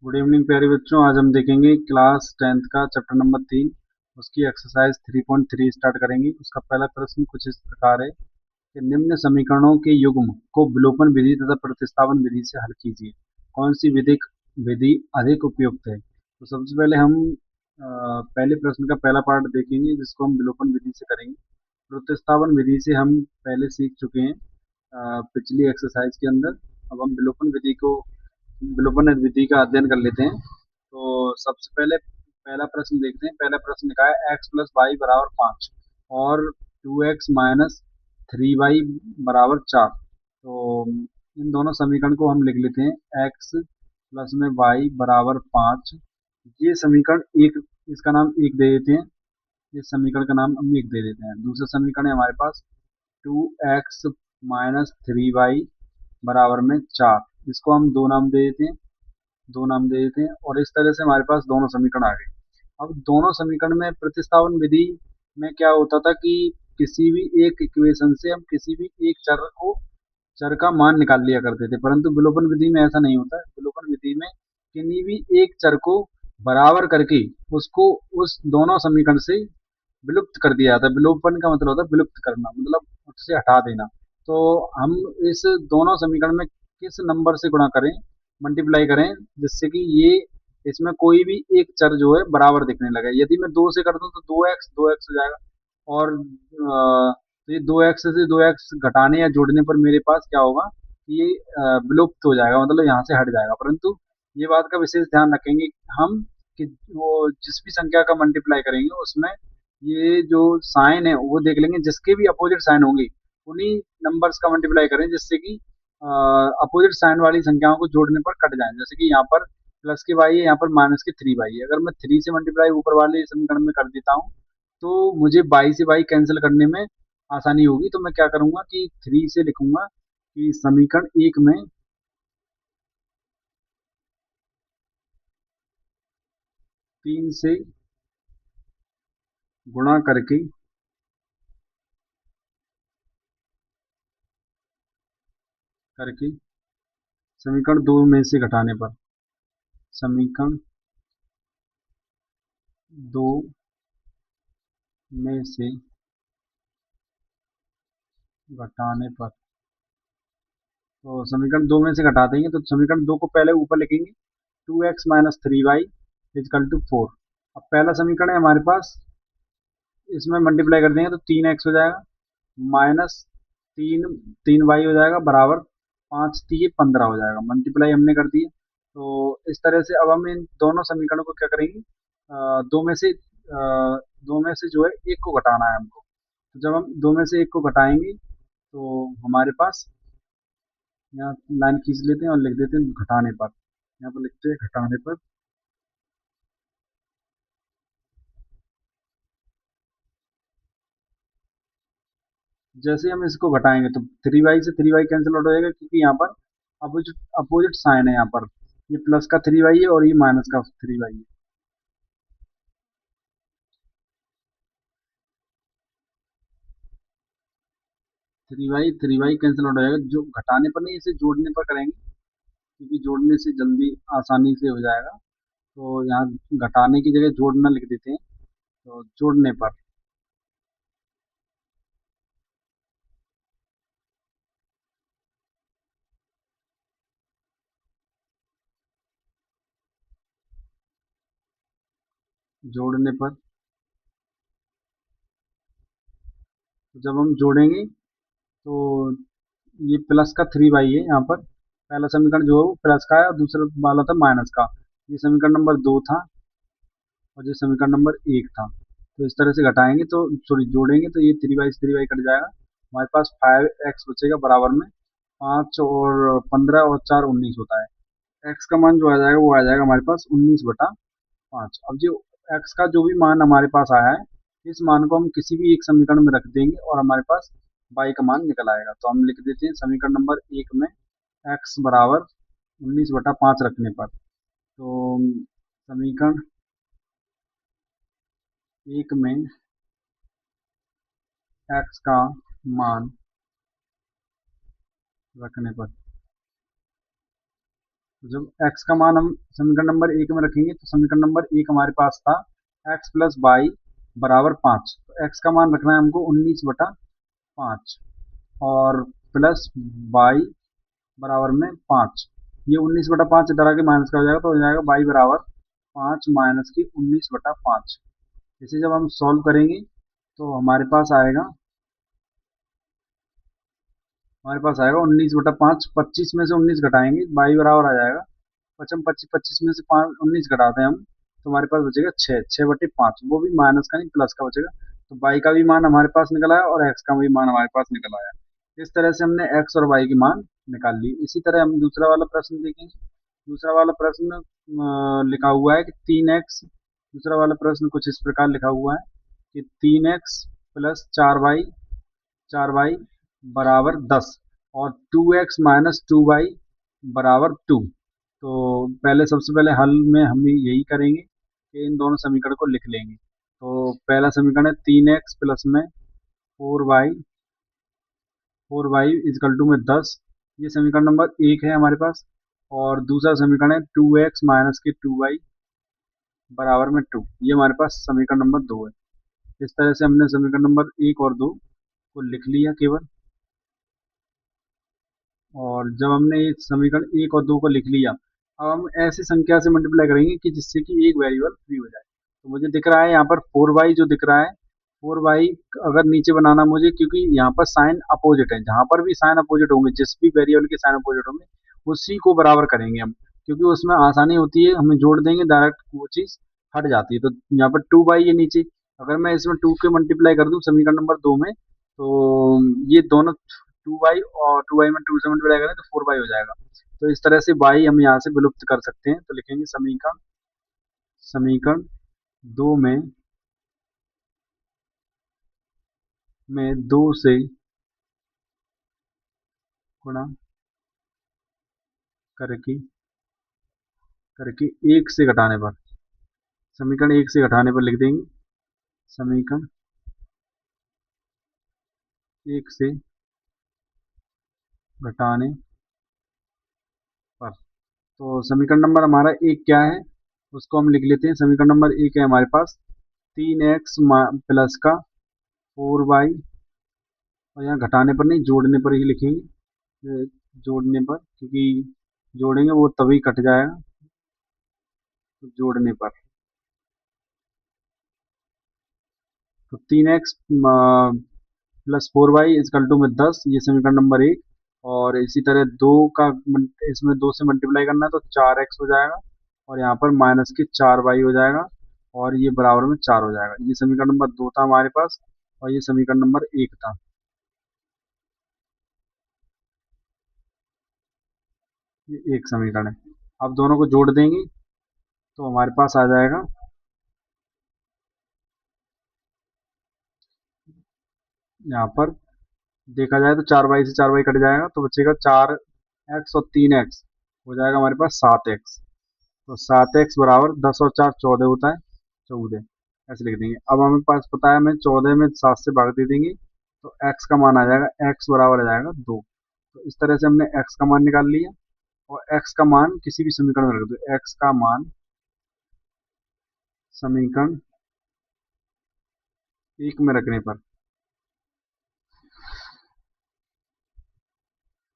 Good evening प्यारे बच्चों। आज हम देखेंगे क्लास 10th का चैप्टर नंबर 3, उसकी एक्सरसाइज 3.3 स्टार्ट करेंगे। उसका पहला प्रश्न कुछ इस प्रकार है कि निम्न समीकरणों के युग्म को विलोपन विधि तथा प्रतिस्थापन विधि से हल कीजिए। कौन सी विधि अधिक उपयुक्त है? तो सबसे पहले हम पहले प्रश्न का पहला पार्ट देखेंगे, जिसको हम विलोपन विधि से करेंगे। प्रतिस्थापन विधि से हम पहले सीख चुके हैं पिछली एक्सरसाइज के अंदर। अब हम विलोपन विधि का अध्ययन कर लेते हैं। तो सबसे पहले पहला प्रश्न देखते हैं। पहला प्रश्न लिखा है एक्स प्लस वाई बराबर 5 और 2x माइनस 3y बराबर 4। तो इन दोनों समीकरण को हम लिख लेते हैं। एक्स प्लस में वाई बराबर 5, ये समीकरण एक, इसका नाम एक दे देते हैं। इस समीकरण का नाम हम एक दे देते हैं। दूसरा समीकरण है हमारे पास 2x माइनस 3y बराबर में 4, इसको हम दो नाम दे देते हैं। और इस तरह से हमारे पास दोनों समीकरण आ गए। अब दोनों समीकरण में प्रतिस्थापन विधि में क्या होता था कि किसी भी एक इक्वेशन से हम किसी भी एक चर का मान निकाल लिया करते थे, परंतु विलोपन विधि में ऐसा नहीं होता है। विलोपन विधि में किन्हीं भी एक चर को बराबर करके उसको उस दोनों समीकरण से विलुप्त कर दिया जाता है। विलोपन का मतलब होता है विलुप्त करना, मतलब उससे हटा देना। तो हम इस दोनों समीकरण में किस नंबर से गुणा करें, मल्टीप्लाई करें, जिससे कि ये इसमें कोई भी एक चर जो है बराबर दिखने लगे। यदि मैं दो से करता हूँ तो दो एक्स हो जाएगा। और तो ये दो एक्स से दो एक्स घटाने या जोड़ने पर मेरे पास क्या होगा कि ये विलुप्त हो जाएगा, मतलब यहाँ से हट जाएगा। परंतु ये बात का विशेष ध्यान रखेंगे हम कि वो जिस भी संख्या का मल्टीप्लाई करेंगे उसमें ये जो साइन है वो देख लेंगे, जिसके भी अपोजिट साइन होंगे उन्हीं नंबर्स का मल्टीप्लाई करें, जिससे कि अपोजिट साइन वाली संख्याओं को जोड़ने पर कट जाए। जैसे कि यहाँ पर प्लस की वाई है, यहाँ पर माइनस की 3y है। अगर मैं 3 से मल्टीप्लाई ऊपर वाले समीकरण में कर देता हूँ तो मुझे बाई से बाई कैंसिल करने में आसानी होगी। तो मैं क्या करूंगा कि 3 से लिखूंगा कि समीकरण एक में 3 से गुणा करके समीकरण दो में से घटाने पर, समीकरण दो में से घटाने पर, तो समीकरण दो में से घटा देंगे तो समीकरण दो को पहले ऊपर लिखेंगे। 2x minus 3y is equal to 4। अब पहला समीकरण है हमारे पास, इसमें मल्टीप्लाई कर देंगे तो 3x हो जाएगा, माइनस तीन 3y हो जाएगा बराबर 5 3 15 हो जाएगा। मल्टीप्लाई हमने कर दिए। तो इस तरह से अब हम इन दोनों समीकरणों को क्या करेंगे, दो में से जो है एक को घटाना है हमको। तो जब हम दो में से एक को घटाएंगे तो हमारे पास यहाँ लाइन खींच लेते हैं और लिख देते हैं घटाने पर। यहाँ पर लिखते हैं घटाने पर। जैसे हम इसको घटाएंगे तो 3y से 3y कैंसिल आउट हो जाएगा, क्योंकि यहाँ पर अपोजिट अपोजिट साइन है। यहाँ पर ये प्लस का 3y है और ये माइनस का 3y है। 3y कैंसिल आउट हो जाएगा, जो घटाने पर नहीं, इसे जोड़ने पर करेंगे, क्योंकि जोड़ने से जल्दी आसानी से हो जाएगा। तो यहाँ घटाने की जगह जोड़ना लिख देते हैं। तो जोड़ने पर जब हम जोड़ेंगे तो ये प्लस का 3y है। यहाँ पर पहला समीकरण जो है वो प्लस का है और दूसरा वाला था माइनस का। ये समीकरण नंबर दो था और ये समीकरण नंबर एक था। तो इस तरह से घटाएंगे तो सॉरी जोड़ेंगे तो ये 3y कट जाएगा। हमारे पास 5x बचेगा बराबर में 5 और 15 और 4 19 होता है। x का मान जो आ जाएगा वो आ जाएगा हमारे पास 19/5। अब जो x का जो भी मान हमारे पास आया है, इस मान को हम किसी भी एक समीकरण में रख देंगे और हमारे पास y का मान निकल आएगा। तो हम लिख देते हैं समीकरण नंबर एक में x बराबर 19/5 रखने पर। तो समीकरण एक में x का मान रखने पर तो जब x का मान हम समीकरण नंबर एक में रखेंगे तो समीकरण नंबर एक हमारे पास था x प्लस वाई बराबर 5। तो x का मान रखना है हमको 19/5 और प्लस वाई बराबर में 5। ये 19/5 इधर आके माइनस का हो जाएगा तो हो जाएगा वाई बराबर 5 माइनस की 19/5। इसे जब हम सॉल्व करेंगे तो हमारे पास आएगा 19/5। 25 में से 19 घटाएंगे वाई बराबर आ जाएगा पचम 25। 25 में से 19 घटाते हैं हम तो हमारे पास बचेगा 6/5, वो भी माइनस का नहीं प्लस का बचेगा। तो वाई का भी मान हमारे पास निकल आया और एक्स का भी मान हमारे पास निकल आया। इस तरह से हमने एक्स और वाई के मान निकाल लिए। इसी तरह हम दूसरा वाला प्रश्न देखेंगे। दूसरा वाला प्रश्न लिखा हुआ है कि 3x। दूसरा वाला प्रश्न कुछ इस प्रकार लिखा हुआ है कि 3x प्लस 4y बराबर 10 और 2x माइनस 2y बराबर 2। तो पहले सबसे पहले हल में हम यही करेंगे कि इन दोनों समीकरण को लिख लेंगे। तो पहला समीकरण है 3x प्लस में 4y इजकल टू में 10। ये समीकरण नंबर एक है हमारे पास। और दूसरा समीकरण है 2x माइनस के 2y बराबर में 2। ये हमारे पास समीकरण नंबर दो है। इस तरह से हमने समीकरण नंबर एक और दो को लिख लिया केवल। और जब हमने ये समीकरण एक और दो को लिख लिया, अब हम ऐसी संख्या से मल्टीप्लाई करेंगे कि जिससे कि एक वेरिएबल फ्री हो जाए। तो मुझे दिख रहा है यहाँ पर 4y जो दिख रहा है, 4y अगर नीचे बनाना मुझे, क्योंकि यहाँ पर साइन अपोजिट है, जहाँ पर भी साइन अपोजिट होंगे, जिस भी वेरिएबल के साइन अपोजिट होंगे उसी को बराबर करेंगे हम, क्योंकि उसमें आसानी होती है, हमें जोड़ देंगे डायरेक्ट वो चीज़ हट जाती है। तो यहाँ पर 2y है नीचे, अगर मैं इसमें 2 के मल्टीप्लाई कर दूँ समीकरण नंबर दो में तो ये दोनों 2y और 2y में 2 से मल्टीप्लाई करें तो 4y हो जाएगा। तो इस तरह से y हम यहाँ से विलुप्त कर सकते हैं। तो लिखेंगे समीकरण समीकरण दो में दो से गुणा करके करके एक से घटाने पर, समीकरण एक से घटाने पर लिख देंगे समीकरण एक से घटाने पर। तो समीकरण नंबर हमारा एक क्या है उसको हम लिख लेते हैं। समीकरण नंबर एक है हमारे पास 3x प्लस का 4y, और यहाँ घटाने पर नहीं जोड़ने पर ही लिखेंगे। जोड़ने पर, क्योंकि जोड़ेंगे वो तभी कट जाएगा। तो जोड़ने पर तो 3x plus 4y is equal to में 10, ये समीकरण नंबर एक। और इसी तरह दो का इसमें दो से मल्टीप्लाई करना है तो 4x हो जाएगा और यहाँ पर माइनस के 4y हो जाएगा और ये बराबर में 4 हो जाएगा। ये समीकरण नंबर दो था हमारे पास और ये समीकरण नंबर एक था। ये एक समीकरण है। अब दोनों को जोड़ देंगे तो हमारे पास आ जाएगा, यहाँ पर देखा जाए तो 4y से 4y कट जाएगा तो बचेगा 4x और 3x हो जाएगा हमारे पास 7x। तो 7x बराबर 10 और 4 14 होता है, 14 ऐसे लिख देंगे। अब हमें पास पता है हमें 14 में 7 से भाग दे देंगे तो x का मान आ जाएगा, x बराबर आ जाएगा 2। तो इस तरह से हमने x का मान निकाल लिया और x का मान किसी भी समीकरण में रख दो। x का मान समीकरण एक में रखने पर,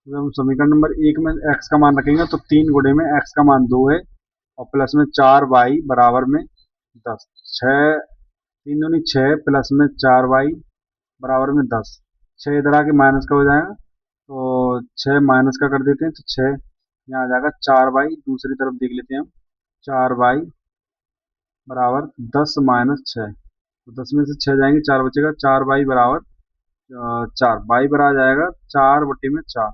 जब हम समीकरण नंबर एक में x का मान रखेंगे तो 3 गुणे में x का मान 2 है और प्लस में 4y बराबर में 10। 6 तीन दूनी 6 प्लस में 4y बराबर में 10। 6 इधर आके माइनस का हो जाएगा तो 6 माइनस का कर देते हैं तो 6 यहाँ आ जाएगा। 4y दूसरी तरफ देख लेते हैं हम, 4y बराबर 10 माइनस 6। तो 10 में से 6 जाएंगे 4 बचेगा। 4y बराबर 4 y बराबर आ जाएगा 4/4।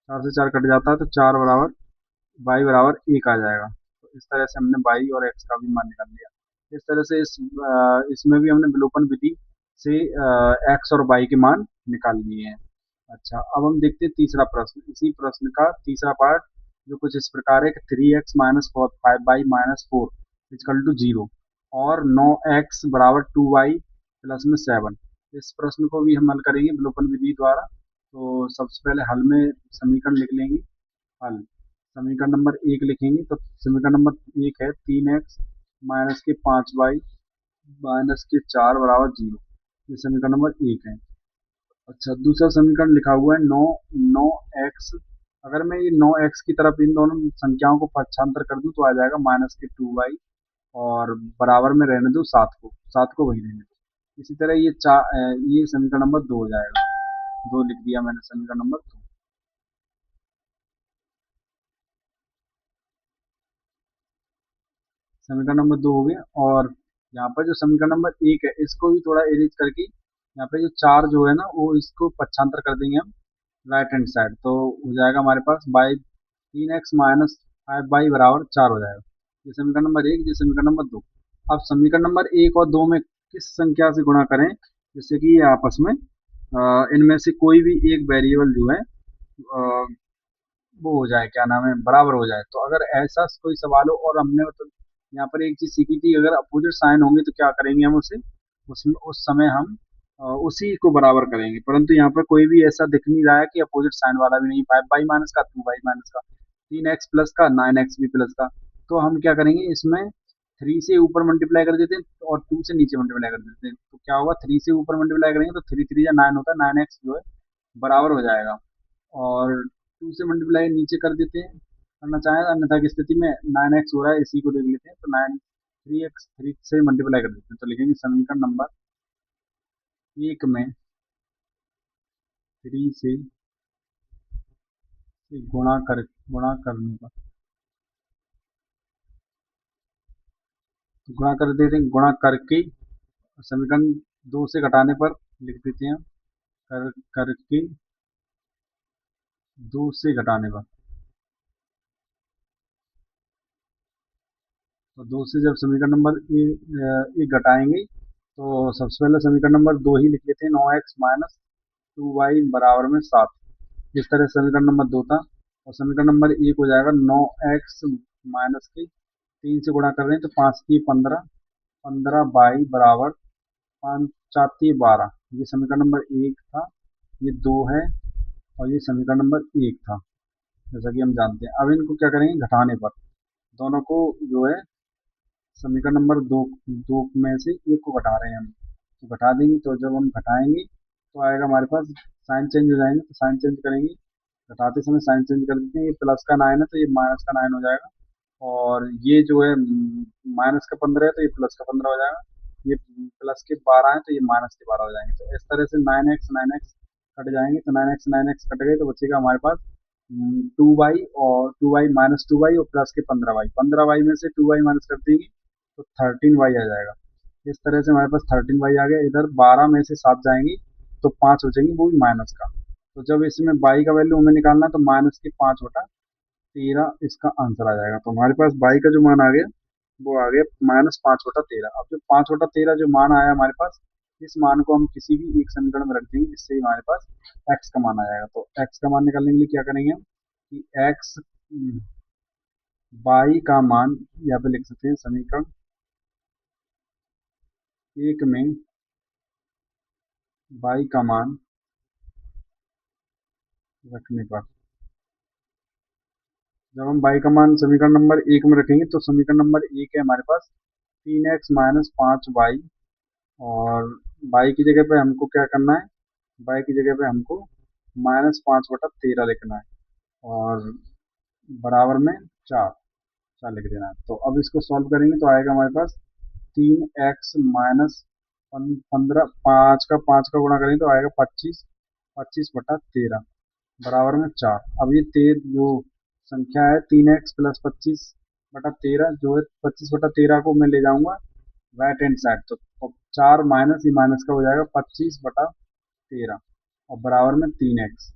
4 से 4 कट जाता है तो 4 बराबर y बराबर 1 आ जाएगा। तो इस तरह से हमने y और x का भी मान निकाल लिया। इस तरह से इसमें भी हमने विलोपन विधि से x और y के मान निकाल लिए हैं। अच्छा, अब हम देखते हैं तीसरा प्रश्न। इसी प्रश्न का तीसरा पार्ट जो कुछ इस प्रकार है कि 3x minus 5y minus 4 is equal to 0 और 9x बराबर 2y प्लस में 7। इस प्रश्न को भी हम हल करेंगे विलोपन विधि द्वारा। तो सबसे पहले हल में समीकरण लिख लेंगे। हल समीकरण नंबर एक लिखेंगे तो समीकरण नंबर एक है 3x माइनस के 5y माइनस के 4 बराबर 0। ये समीकरण नंबर एक है। अच्छा, दूसरा समीकरण लिखा हुआ है नौ नौ एक्स। अगर मैं ये 9x की तरफ इन दोनों संख्याओं को पक्षांतर कर दूं तो आ जाएगा -2y, और बराबर में रहने दो 7 को वही रहने दो। इसी तरह ये समीकरण नंबर 2 हो जाएगा। 2 लिख दिया मैंने समीकरण नंबर 2। समीकरण नंबर 2 हो गया। और यहाँ पर जो समीकरण नंबर एक है इसको भी थोड़ा एरेंज करके यहाँ पे जो 4 जो है ना वो इसको पक्षांतर कर देंगे हम राइट हैंड साइड, तो हो जाएगा हमारे पास बाई 3x माइनस 5y बराबर 4 हो जाएगा। ये समीकरण नंबर एक, ये समीकरण नंबर 2। अब समीकरण नंबर एक और दो में किस संख्या से गुणा करें जिससे कि ये आपस में इनमें से कोई भी एक वेरिएबल जो है वो हो जाए, क्या नाम है, बराबर हो जाए। तो अगर ऐसा कोई सवाल हो और हमने मतलब यहाँ पर एक चीज सीखी थी, अगर अपोजिट साइन होंगे तो क्या करेंगे हम उसे, उसमें उस समय हम उसी को बराबर करेंगे। परंतु यहाँ पर कोई भी ऐसा दिख नहीं रहा है कि अपोजिट साइन वाला भी नहीं, 5y माइनस का 2y माइनस का, 3x प्लस का 9x भी प्लस का। तो हम क्या करेंगे इसमें, 3 से ऊपर मल्टीप्लाई कर देते हैं और 2 से नीचे मल्टीप्लाई कर देते हैं। तो क्या होगा, 3 से ऊपर मल्टीप्लाई करेंगे तो 3 3 या 9 होता है, 9x जो है बराबर हो जाएगा। और 2 से मल्टीप्लाई नीचे कर देते हैं करना चाहें, अन्यथा की स्थिति में 9x हो रहा है, इसी को देख लेते हैं। तो 3x 3 से मल्टीप्लाई कर देते हैं, तो लिखेंगे समीकरण नंबर एक में 3 से गुणा करने पर, तो गुणा कर देते हैं, गुणा करके समीकरण 2 से घटाने पर लिख देते हैं, करके 2 से घटाने पर। तो 2 से जब समीकरण नंबर एक घटाएंगे तो सबसे पहले समीकरण नंबर 2 ही लिख लेते हैं, 9x माइनस 2y बराबर में 7। इस तरह समीकरण नंबर 2 था। और समीकरण नंबर एक हो जाएगा 9x माइनस के 3 से गुणा कर रहे हैं तो 5 की 15, 15y बराबर 5 4 की 12। ये समीकरण नंबर एक था, ये 2 है, और ये समीकरण नंबर एक था, जैसा कि हम जानते हैं। अब इनको क्या करेंगे, घटाने पर दोनों को जो है समीकरण नंबर दो में से एक को घटा रहे हैं हम, तो घटा देंगे। तो जब हम घटाएंगे तो आएगा हमारे पास, साइन चेंज हो जाएंगे तो साइन चेंज करेंगे, घटाते समय साइन चेंज कर देते हैं। ये प्लस का 9 है तो ये माइनस का 9 हो जाएगा, और ये जो है माइनस का 15 है तो ये प्लस का 15 हो जाएगा। ये प्लस के 12 है तो ये माइनस के 12 हो जाएंगे। तो इस तरह से 9x कट जाएंगे, तो 9x कट गए तो बचेगा हमारे पास 2y, और 2y माइनस 2y और प्लस के 15y। 15y में से 2y माइनस कर देंगे तो 13y आ जाएगा। इस तरह से हमारे पास 13y आ गया। इधर 12 में से 7 जाएंगे तो 5 हो जाएंगे, वो भी माइनस का। तो जब इसमें y का वैल्यू हमें निकालना है तो माइनस के 5/13 इसका आंसर आ जाएगा। तो हमारे पास y का जो मान आ गया वो आ गया -5/13। अब जो 5/13 जो मान आया हमारे पास, इस मान को हम किसी भी एक समीकरण में रख देंगे जिससे ही हमारे पास x का मान आ जाएगा। तो x का मान निकालने के लिए क्या करेंगे हम कि x y का मान यहाँ पे लिख सकते हैं, समीकरण एक में y का मान रखने पर, जब हम y का मान समीकरण नंबर एक में रखेंगे तो समीकरण नंबर एक है हमारे पास 3x माइनस 5y, और y की जगह पे हमको क्या करना है, y की जगह पे हमको -5/13 लिखना है, और बराबर में 4 4 लिख देना है। तो अब इसको सॉल्व करेंगे तो आएगा हमारे पास 3x माइनस 15, 5 का गुणा करेंगे तो आएगा 25, 25/13 बराबर में 4। अब ये जो संख्या है 3x प्लस 25/13 जो है, 25/13 को मैं ले जाऊंगा राइट हैंड साइड, तो 4 माइनस ये माइनस का हो जाएगा 25/13, और बराबर में 3x।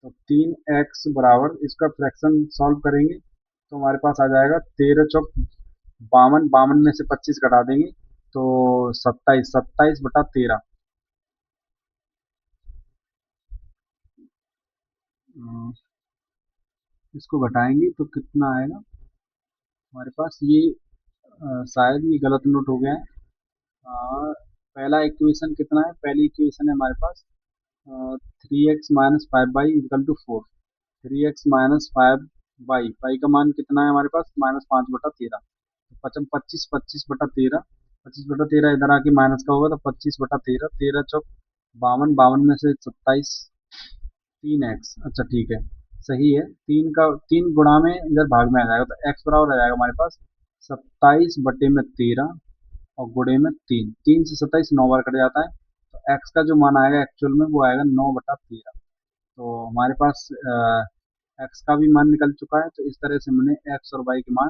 तो 3x बराबर, इसका फ्रैक्शन सॉल्व करेंगे तो हमारे पास आ जाएगा 13 चौक 52, 52 में से 25 घटा देंगे तो 27, 27/13। इसको घटाएंगे तो कितना आएगा हमारे पास, ये शायद ये गलत नोट हो गया है। पहला इक्वेशन कितना है, पहली इक्वेशन है हमारे पास 3x minus 5y equal to 4। 3x minus 5 y y का मान कितना है हमारे पास, -5/13। तो 25 25/13 इधर आके माइनस का होगा, तो 25/13, 13 चौक 52, 52 में से 27, 3x। अच्छा ठीक है, सही है। 3 गुणा में इधर भाग में आ जाएगा, तो x बराबर आ जाएगा हमारे पास 27/13 और गुणे में 3, 3 से 27 9 बार कट जाता है, तो x का जो मान आएगा एक्चुअल में वो आएगा 9/13। तो हमारे पास x का भी मान निकल चुका है। तो इस तरह से हमने x और y के मान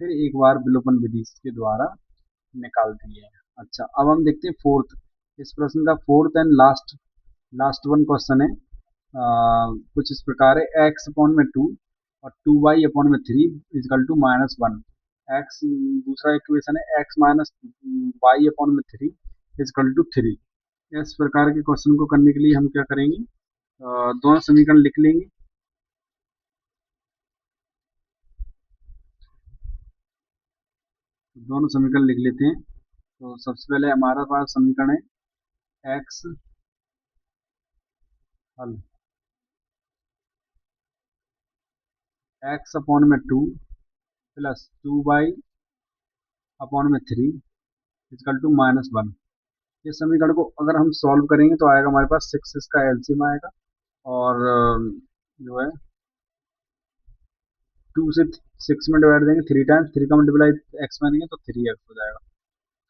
फिर एक बार विलोपन विधि के द्वारा निकाल दिए हैं। अच्छा, अब हम देखते हैं फोर्थ। इस प्रश्न का fourth and last last one question है। कुछ इस प्रकार है, एक्स अपॉन में 2 और 2y अपॉन में 3 इजकल टू -1। एक्स, दूसरा इक्वेशन है एक्स माइनस वाई अपॉन में 3 इजकल टू 3। इस प्रकार के क्वेश्चन को करने के लिए हम क्या करेंगे, दोनों समीकरण लिख लेंगे। दोनों समीकरण लिख लेते हैं। तो सबसे पहले हमारा पास समीकरण है एक्स हल एक्स अपॉन में 2 प्लस 2y अपॉन में 3 इजकल टू -1। इस समीकरण को अगर हम सॉल्व करेंगे तो आएगा हमारे पास 6 इसका एलसीएम आएगा, और जो है 2 से 6 में डिवाइड देंगे 3 टाइम्स, 3 का मल्टीप्लाई एक्स में देंगे तो 3x हो जाएगा।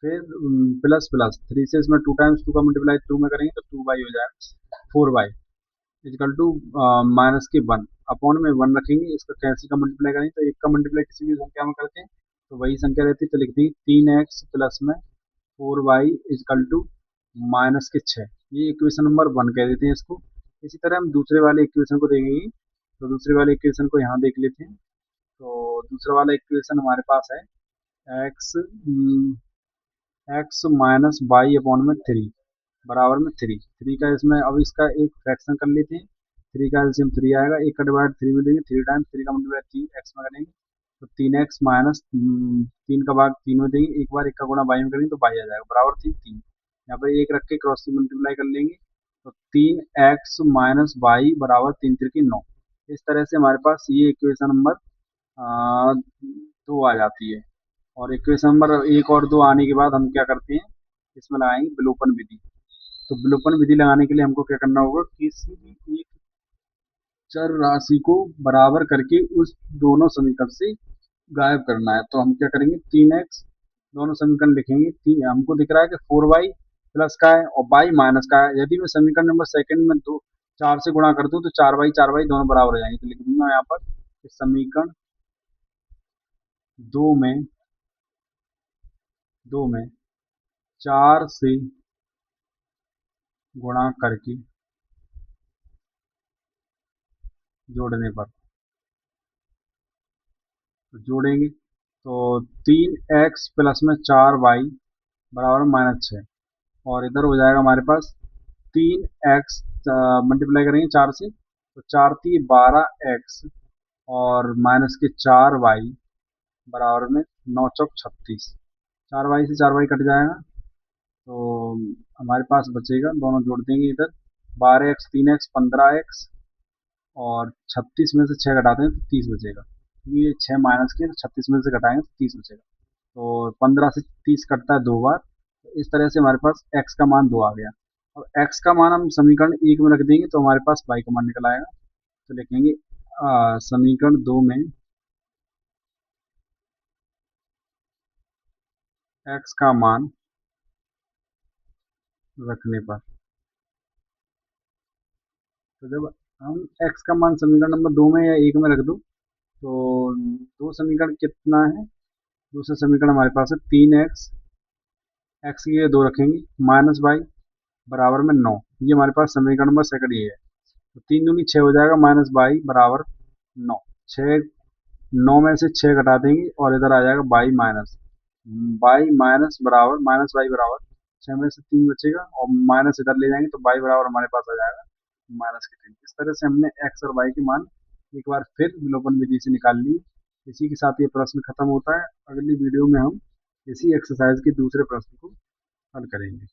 फिर प्लस प्लस 3 से इसमें 2 टाइम्स 2 का मल्टीप्लाई 2 में करेंगे तो 2y हो जाएगा, 4y इजकल टू माइनस के 1 अपॉन में 1 रखेंगे। इसका कैंसिल का मल्टीप्लाई करेंगे तो एक का मल्टीप्लाई किसी भी संख्या में करते हैं तो वही संख्या रहती है, तो लिखते हैं 3x प्लस में 4y इजकल टू -6। ये इक्वेशन नंबर 1 कह देते हैं इसको। इसी तरह हम दूसरे वाले इक्वेशन को देखेंगे, तो दूसरे वाले इक्वेशन को यहाँ देख लेते हैं। तो दूसरा वाला इक्वेशन हमारे पास है x x minus y upon में 3 बराबर में 3 का इसमें अब इसका एक फ्रैक्शन कर लेते हैं। 3 का एलसीएम 3 आएगा, एक का डिवाइड 3 में देंगे, 3 टाइम्स 3 का मल्टीप्लाई 3x में करेंगे तो 3x माइनस 3 का भाग 3 में देंगे, एक बार एक का गुणा बाई में करेंगे तो बाई आ जाएगा बराबर 3। यहाँ पर एक रख के क्रॉस से मल्टीप्लाई कर लेंगे, तो 3x माइनस वाई बराबर 3×3 = 9। इस तरह से हमारे पास ये इक्वेशन नंबर 2 आ जाती है। और इक्वेशन नंबर 1 और 2 आने के बाद हम क्या करते हैं, इसमें लगाएंगे विलोपन विधि। तो विलोपन विधि लगाने के लिए हमको क्या करना होगा, किसी भी एक चर राशि को बराबर करके उस दोनों समीकरण से गायब करना है। तो हम क्या करेंगे, 3x दोनों समीकरण लिखेंगे। हमको दिख रहा है कि 4y प्लस का है और y माइनस का है। यदि मैं समीकरण नंबर सेकंड में 4 से गुणा कर दूं तो 4y दोनों बराबर हो जाएंगे। तो लिख दूंगा यहाँ पर कि समीकरण दो में 4 से गुणा करके जोड़ने पर, तो जोड़ेंगे तो 3x प्लस में 4y बराबर -6, और इधर हो जाएगा हमारे पास 3x मल्टीप्लाई करेंगे 4 से, तो 4×3 = 12x और माइनस के 4y बराबर में 9×4 = 36। 4y से 4y कट जाएगा, तो हमारे पास बचेगा, दोनों जोड़ देंगे इधर 12x 3x 15x, और 36 में से 6 घटाते हैं तो 30 बचेगा। ये 6 माइनस के, तो 36 में से घटाएंगे तो 30 बचेगा। तो 15 से 30 कटता है 2 बार। तो इस तरह से हमारे पास x का मान 2 आ गया। अब x का मान हम समीकरण 1 में रख देंगे तो हमारे पास y का मान निकल आएगा। तो लिखेंगे समीकरण 2 में x का मान रखने पर, तो जब हम x का मान समीकरण नंबर 2 में या 1 में रख दो तो दो समीकरण कितना है, दूसरा समीकरण हमारे पास है 3x, x की जगह 2 रखेंगे, -y बराबर में 9। ये हमारे पास समीकरण नंबर सेकंड ये है। तो 3×2 = 6 हो जाएगा, -y बराबर 9। 6 9 में से 6 घटा देंगे और इधर आ जाएगा y माइनस, y माइनस बराबर -y बराबर 6 में से 3 बचेगा और माइनस इधर ले जाएंगे तो y बराबर हमारे पास आ जाएगा -3। इस तरह से हमने x और y के मान एक बार फिर विलोपन विधि से निकाल ली। इसी के साथ ये प्रश्न खत्म होता है। अगली वीडियो में हम इसी एक्सरसाइज के दूसरे प्रश्न को हल करेंगे।